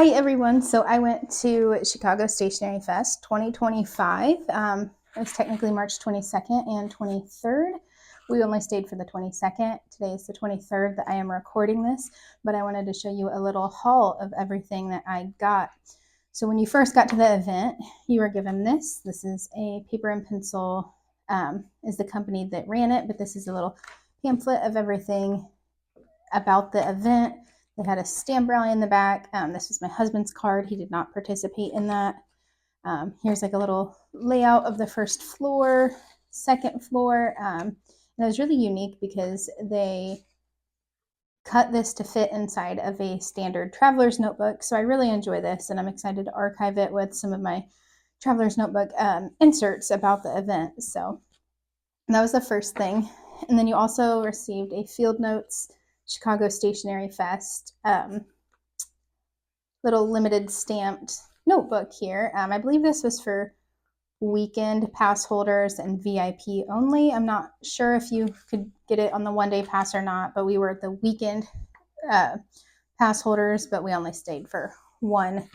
Hi everyone. So I went to Chicago Stationery Fest 2025. It was technically March 22nd and 23rd. We only stayed for the 22nd. Today is the 23rd that I am recording this, but I wanted to show you a little haul of everything that I got. So when you first got to the event, you were given this. This is a paper and pencil, is the company that ran it, but this is a little pamphlet of everything about the event. They had a stamp rally in the back. This was my husband's card. He did not participate in that. Here's like a little layout of the first floor, second floor. And it was really unique because they cut this to fit inside of a standard traveler's notebook. So I really enjoy this, and I'm excited to archive it with some of my traveler's notebook inserts about the event. So that was the first thing. And then you also received a Field Notes Chicago Stationery Fest little limited stamped notebook here. I believe this was for weekend pass holders and VIP only. I'm not sure if you could get it on the one-day pass or not, but we were the weekend pass holders, but we only stayed for one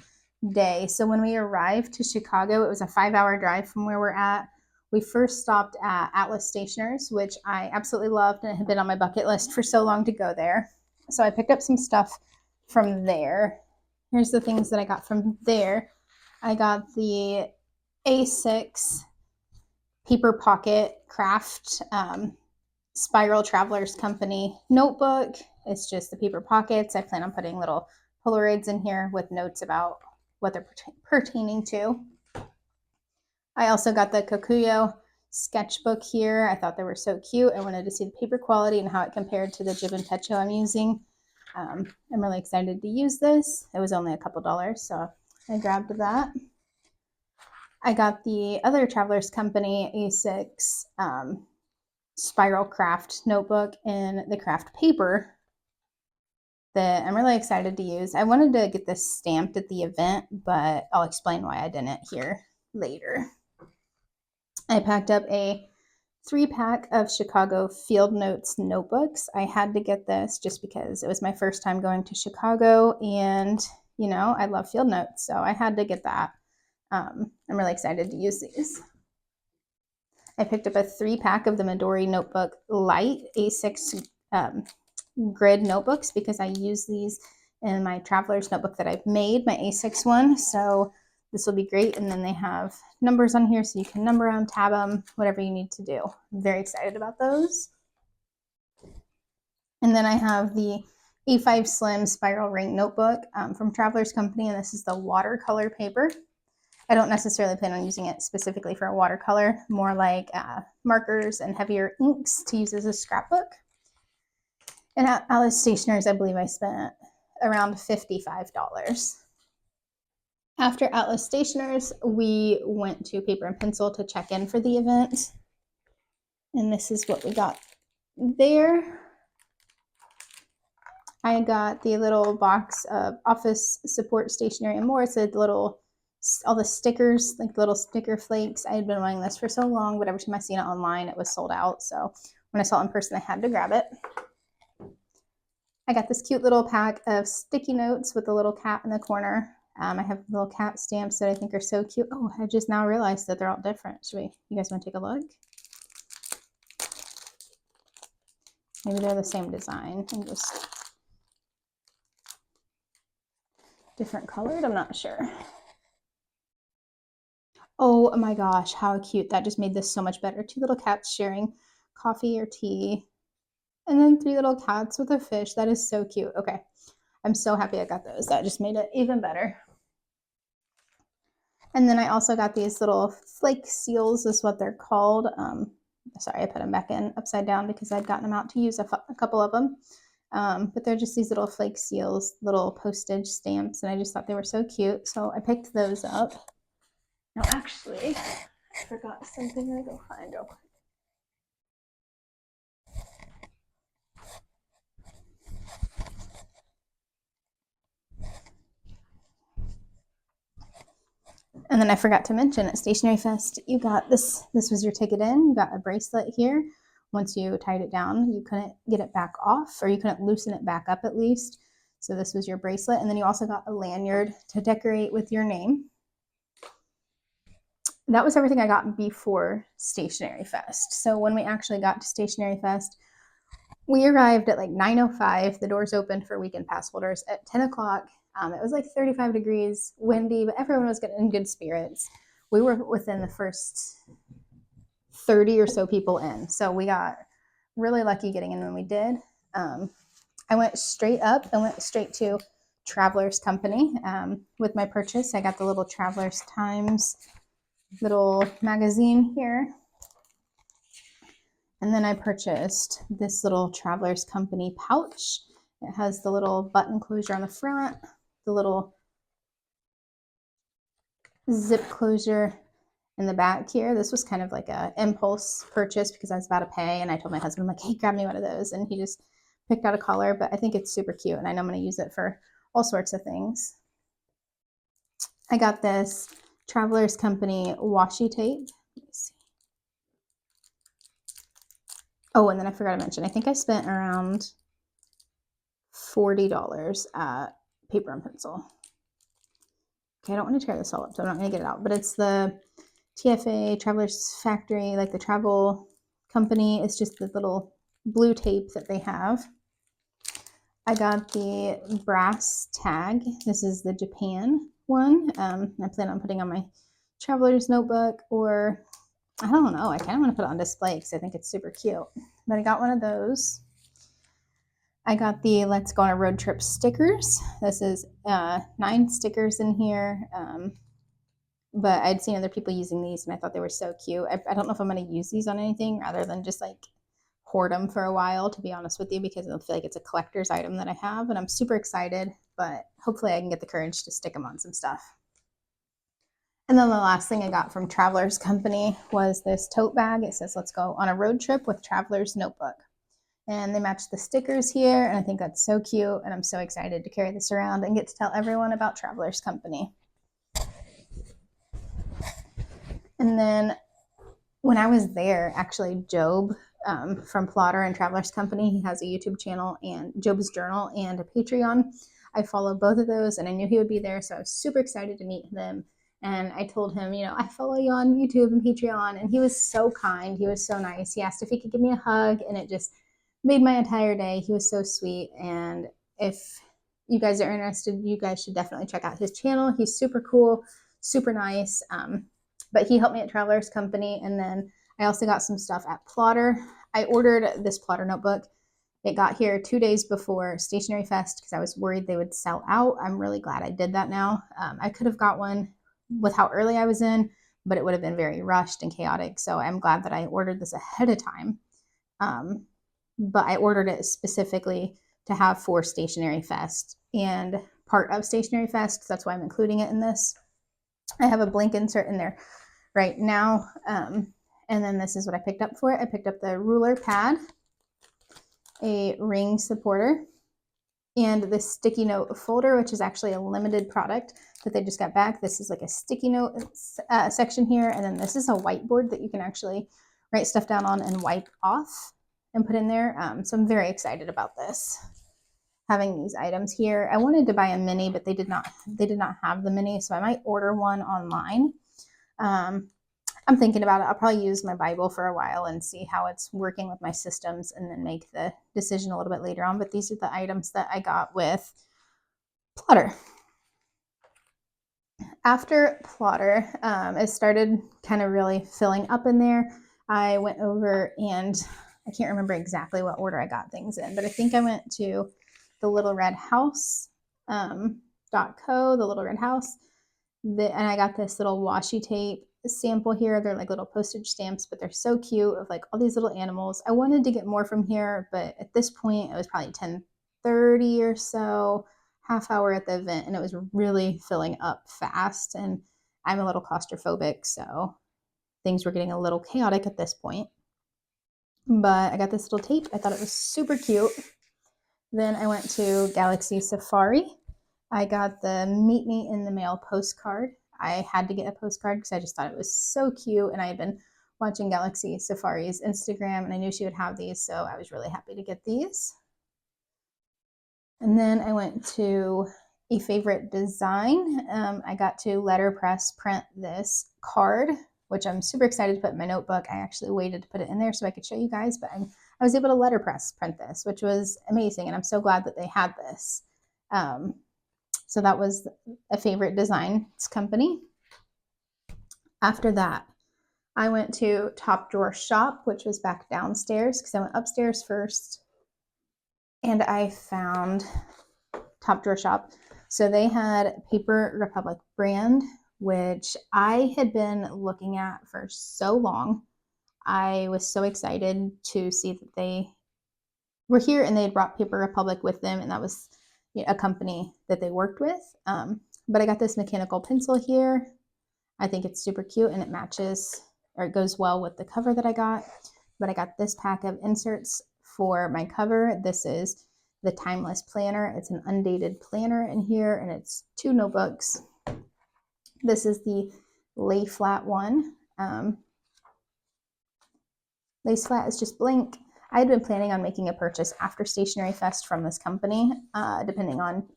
day. So when we arrived to Chicago, it was a 5-hour drive from where we're at. We first stopped at Atlas Stationers, which I absolutely loved, and it had been on my bucket list for so long to go there. So I picked up some stuff from there. Here's the things that I got from there. I got the A6 Paper Pocket Craft Spiral Travelers Company notebook. It's just the paper pockets. I plan on putting little Polaroids in here with notes about what they're pertaining to. I also got the Kokuyo sketchbook here. I thought they were so cute. I wanted to see the paper quality and how it compared to the Jib and Techo I'm using. I'm really excited to use this. It was only a couple dollars, so I grabbed that. I got the other Travelers Company A6 Spiral Craft notebook in the craft paper that I'm really excited to use. I wanted to get this stamped at the event, but I'll explain why I didn't here later. I packed up a 3-pack of Chicago Field Notes notebooks. I had to get this just because it was my first time going to Chicago, and you know, I love Field Notes, so I had to get that. I'm really excited to use these. I picked up a 3-pack of the Midori Notebook Light A6 grid notebooks because I use these in my traveler's notebook that I've made, my A6 one, so this will be great. And then they have numbers on here so you can number them, tab them, whatever you need to do. I'm very excited about those. And then I have the A5 Slim Spiral Ring Notebook from Travelers Company, and this is the watercolor paper. I don't necessarily plan on using it specifically for a watercolor, more like markers and heavier inks to use as a scrapbook. And at Alice Stationers, I believe I spent around $55. After Atlas Stationers, we went to Paper and Pencil to check in for the event. And this is what we got there. I got the little box of office support stationery and more. It's a little, all the stickers, like little sticker flakes. I had been wanting this for so long, but every time I seen it online, it was sold out. So when I saw it in person, I had to grab it. I got this cute little pack of sticky notes with a little cat in the corner. I have little cat stamps that I think are so cute. Oh, I just now realized that they're all different. You guys want to take a look? Maybe they're the same design and just different colored. I'm not sure. Oh my gosh, how cute. That just made this so much better. 2 little cats sharing coffee or tea. And then 3 little cats with a fish. That is so cute. Okay. I'm so happy I got those. That just made it even better. And then I also got these little flake seals, is what they're called. Sorry, I put them back in upside down because I'd gotten them out to use a couple of them. But they're just these little flake seals, little postage stamps, and I just thought they were so cute. So I picked those up. Now, actually, I forgot something. I go find real quick. And then I forgot to mention at Stationery Fest, you got this. This was your ticket in. You got a bracelet here. Once you tied it down, you couldn't get it back off, or you couldn't loosen it back up at least. So this was your bracelet, and then you also got a lanyard to decorate with your name. That was everything I got before Stationery Fest. So when we actually got to Stationery Fest, we arrived at like 9:05. The doors opened for weekend pass holders at 10 o'clock. It was like 35 degrees, windy, but everyone was in good spirits. We were within the first 30 or so people in. So we got really lucky getting in when we did. I went straight up and went straight to Travelers Company. With my purchase, I got the little Travelers Times little magazine here. And then I purchased this little Travelers Company pouch. It has the little button closure on the front, the little zip closure in the back here. This was kind of like a impulse purchase because I was about to pay, and I told my husband, I'm like, hey, grab me one of those. And he just picked out a color, but I think it's super cute, and I know I'm going to use it for all sorts of things. I got this Travelers Company washi tape. Let me see. Oh, and then I forgot to mention, I think I spent around $40 at paper and pencil. Okay, I don't want to tear this all up, so I'm not going to get it out. But it's the TFA Travelers Factory, like the travel company. It's just the little blue tape that they have. I got the brass tag. This is the Japan one. I plan on putting on my traveler's notebook, or I don't know. I kind of want to put it on display because I think it's super cute. But I got one of those. I got the Let's Go on a Road Trip stickers. This is 9 stickers in here. But I'd seen other people using these, and I thought they were so cute. I don't know if I'm going to use these on anything rather than just like hoard them for a while, to be honest with you, because I feel like it's a collector's item that I have, and I'm super excited, but hopefully I can get the courage to stick them on some stuff. And then the last thing I got from Travelers Company was this tote bag. It says, let's go on a road trip with Travelers Notebook. And they match the stickers here, and I think that's so cute, and I'm so excited to carry this around and get to tell everyone about Travelers Company. And then when I was there, actually, Job from Plotter and Travelers Company, he has a YouTube channel and Job's Journal and a Patreon. I follow both of those, and I knew he would be there, so I was super excited to meet them. And I told him, I follow you on YouTube and Patreon, and he was so kind. He was so nice. He asked if he could give me a hug, and it just made my entire day. He was so sweet, and if you guys are interested, you guys should definitely check out his channel. He's super cool, super nice. But he helped me at Travelers Company, and then I also got some stuff at Plotter. I ordered this Plotter notebook. It got here 2 days before Stationery Fest because I was worried they would sell out. I'm really glad I did that now. I could have got one with how early I was in, but it would have been very rushed and chaotic. So I'm glad that I ordered this ahead of time. But I ordered it specifically to have for Stationery Fest and part of Stationery Fest. That's why I'm including it in this. I have a blank insert in there right now. And then this is what I picked up for it. I picked up the ruler pad, a ring supporter, and this sticky note folder, which is actually a limited product that they just got back. This is like a sticky note section here. And then this is a whiteboard that you can actually write stuff down on and wipe off and put in there. So I'm very excited about this, having these items here. I wanted to buy a mini, but they did not have the mini, so I might order one online. I'm thinking about it. I'll probably use my Bible for a while and see how it's working with my systems and then make the decision a little bit later on. But these are the items that I got with Plotter. After Plotter, it started kind of really filling up in there. I went over, and I can't remember exactly what order I got things in, but I think I went to the Little Red House .co, the Little Red House, and I got this little washi tape sample here. They're like little postage stamps, but they're so cute, of like all these little animals. I wanted to get more from here, but at this point it was probably 10:30 or so, half hour at the event, and it was really filling up fast, and I'm a little claustrophobic, so things were getting a little chaotic at this point. But I got this little tape. I thought it was super cute. Then I went to Galaxy Safari. I got the Meet Me in the Mail postcard. I had to get a postcard because I just thought it was so cute, and I had been watching Galaxy Safari's Instagram, and I knew she would have these, so I was really happy to get these. And then I went to a favorite design. I got to letterpress print this card, which I'm super excited to put in my notebook. I actually waited to put it in there so I could show you guys, but I was able to letterpress print this, which was amazing. And I'm so glad that they had this. So that was a favorite designs company. After that, I went to Top Drawer Shop, which was back downstairs because I went upstairs first. And I found Top Drawer Shop. So they had Paper Republic brand, which I had been looking at for so long. I was so excited to see that they were here and they had brought Paper Republic with them, and that was a company that they worked with. But I got this mechanical pencil here. I think it's super cute and it matches, or it goes well with the cover that I got. But I got this pack of inserts for my cover. This is the Timeless Planner. It's an undated planner in here, and it's 2 notebooks. This is the Lay Flat one. Lace Flat is just blank. I had been planning on making a purchase after Stationery Fest from this company, depending on,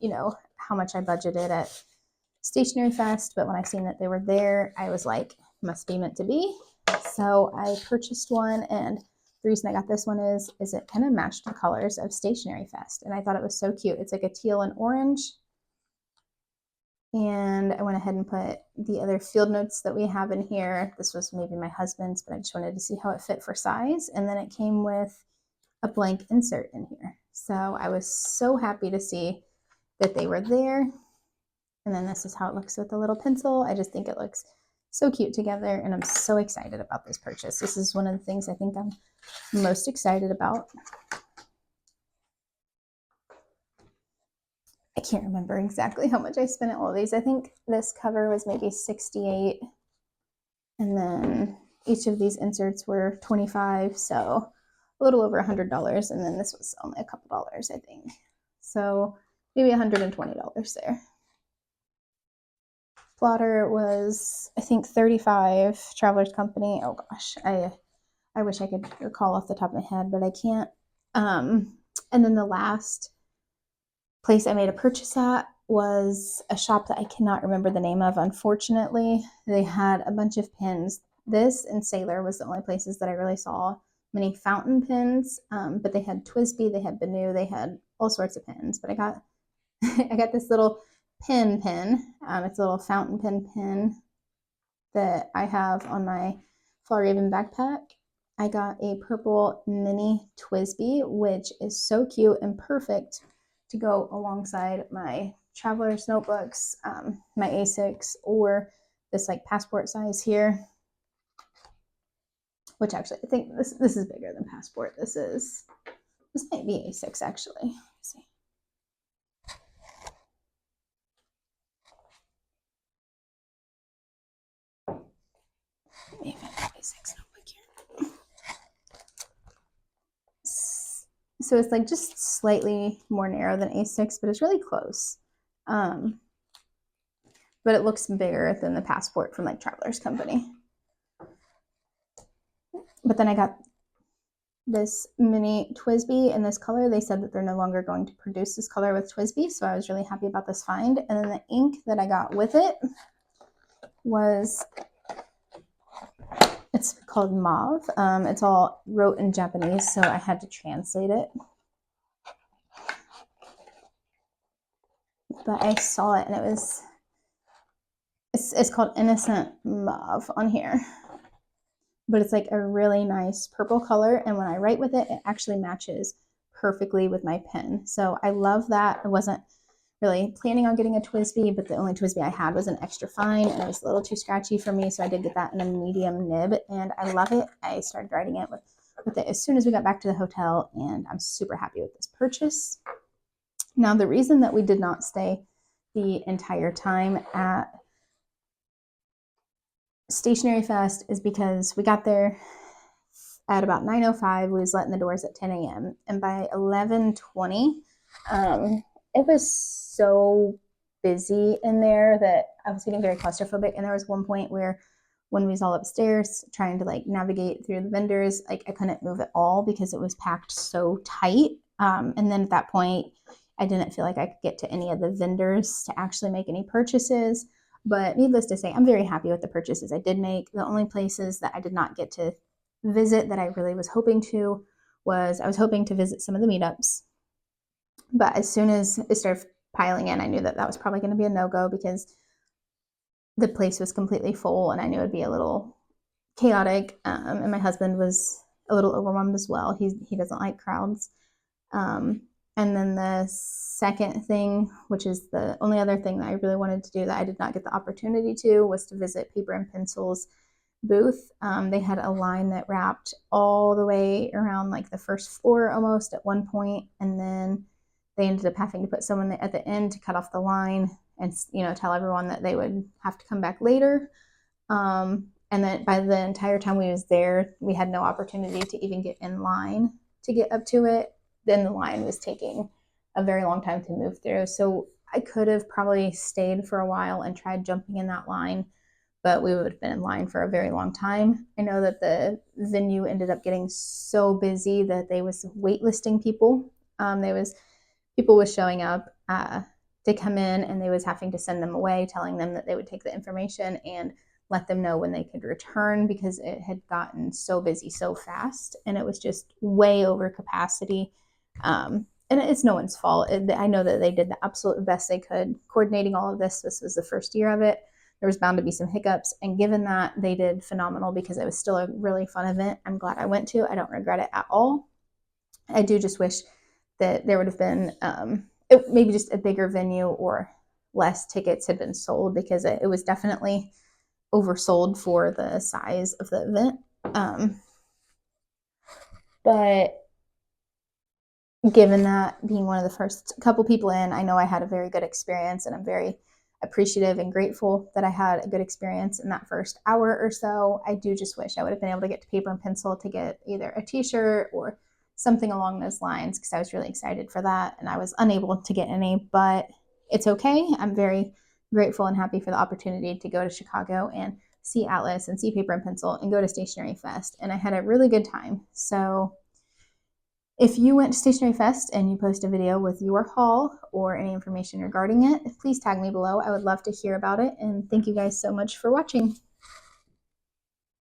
how much I budgeted at Stationery Fest. But when I seen that they were there, I was like, must be meant to be. So I purchased one, and the reason I got this one is it kind of matched the colors of Stationery Fest, and I thought it was so cute. It's like a teal and orange. And I went ahead and put the other field notes that we have in here. This was maybe my husband's, but I just wanted to see how it fit for size. And then it came with a blank insert in here. So I was so happy to see that they were there. And then this is how it looks with the little pencil. I just think it looks so cute together, and I'm so excited about this purchase. This is one of the things I think I'm most excited about. I can't remember exactly how much I spent on all of these. I think this cover was maybe $68, and then each of these inserts were $25, so a little over $100, and then this was only a couple dollars, I think. So maybe $120 there. Plotter was, I think, $35. Traveler's Company, oh gosh, I wish I could recall off the top of my head, but I can't. And then the last place I made a purchase at was a shop that I cannot remember the name of, unfortunately. They had a bunch of pins. This and Sailor was the only places that I really saw many fountain pins, but they had Twisby, they had Benu, they had all sorts of pins. But I got I got this little pin. It's a little fountain pin that I have on my Fjällräven backpack. I got a purple mini Twisby, which is so cute and perfect to go alongside my traveler's notebooks, my A6, or this like passport size here, which actually I think this is bigger than passport. This might be A6 actually. Let's see. Maybe A6 notebook here. So it's like just slightly more narrow than A6, but it's really close. But it looks bigger than the passport from like Traveler's Company. But then I got this mini Twisby in this color. They said that they're no longer going to produce this color with Twisby, so I was really happy about this find. And then the ink that I got with it was, it's called Mauve. It's all wrote in Japanese, so I had to translate it. But I saw it, and it was, it's called Innocent Mauve on here. But it's like a really nice purple color, and when I write with it, it actually matches perfectly with my pen. So I love that. I wasn't really planning on getting a Twisby, but the only Twisby I had was an extra fine, and it was a little too scratchy for me, so I did get that in a medium nib, and I love it. I started writing it with it as soon as we got back to the hotel, and I'm super happy with this purchase. Now, the reason that we did not stay the entire time at Stationery Fest is because we got there at about 9:05. We was letting the doors at 10 a.m. and by 11:20, it was so busy in there that I was getting very claustrophobic. And there was one point where when we was all upstairs trying to like navigate through the vendors, like I couldn't move at all because it was packed so tight. And then at that point, I didn't feel like I could get to any of the vendors to actually make any purchases. But needless to say, I'm very happy with the purchases I did make. The only places that I did not get to visit that I really was hoping to was I was hoping to visit some of the meetups. But as soon as it started piling in, I knew that that was probably going to be a no go because the place was completely full and I knew it'd be a little chaotic. And my husband was a little overwhelmed as well. He doesn't like crowds. Um, and then the second thing, which is the only other thing that I really wanted to do that I did not get the opportunity to, was to visit Paper and Pencil's booth. They had a line that wrapped all the way around like the first floor almost at one point, and then they ended up having to put someone at the end to cut off the line and tell everyone that they would have to come back later. And then by the entire time we was there, we had no opportunity to even get in line to get up to it. Then the line was taking a very long time to move through. So I could have probably stayed for a while and tried jumping in that line, but we would have been in line for a very long time. I know that the venue ended up getting so busy that they was waitlisting people. There was people was showing up to come in, and they was having to send them away, telling them that they would take the information and let them know when they could return because it had gotten so busy so fast, and it was just way over capacity. And it's no one's fault. I know that they did the absolute best they could coordinating all of this. This was the first year of it. There was bound to be some hiccups, and given that, they did phenomenal because it was still a really fun event. I'm glad I went to. I don't regret it at all. I do just wish that there would have been maybe just a bigger venue or less tickets had been sold because it was definitely oversold for the size of the event. But given that being one of the first couple people in, I know I had a very good experience, and I'm very appreciative and grateful that I had a good experience in that first hour or so. I do just wish I would have been able to get to Paper and Pencil to get either a t-shirt or something along those lines because I was really excited for that, and I was unable to get any, but it's okay. I'm very grateful and happy for the opportunity to go to Chicago and see Atlas and see Paper and Pencil and go to Stationery Fest, and I had a really good time. So if you went to Stationery Fest and you post a video with your haul or any information regarding it, please tag me below. I would love to hear about it, and thank you guys so much for watching.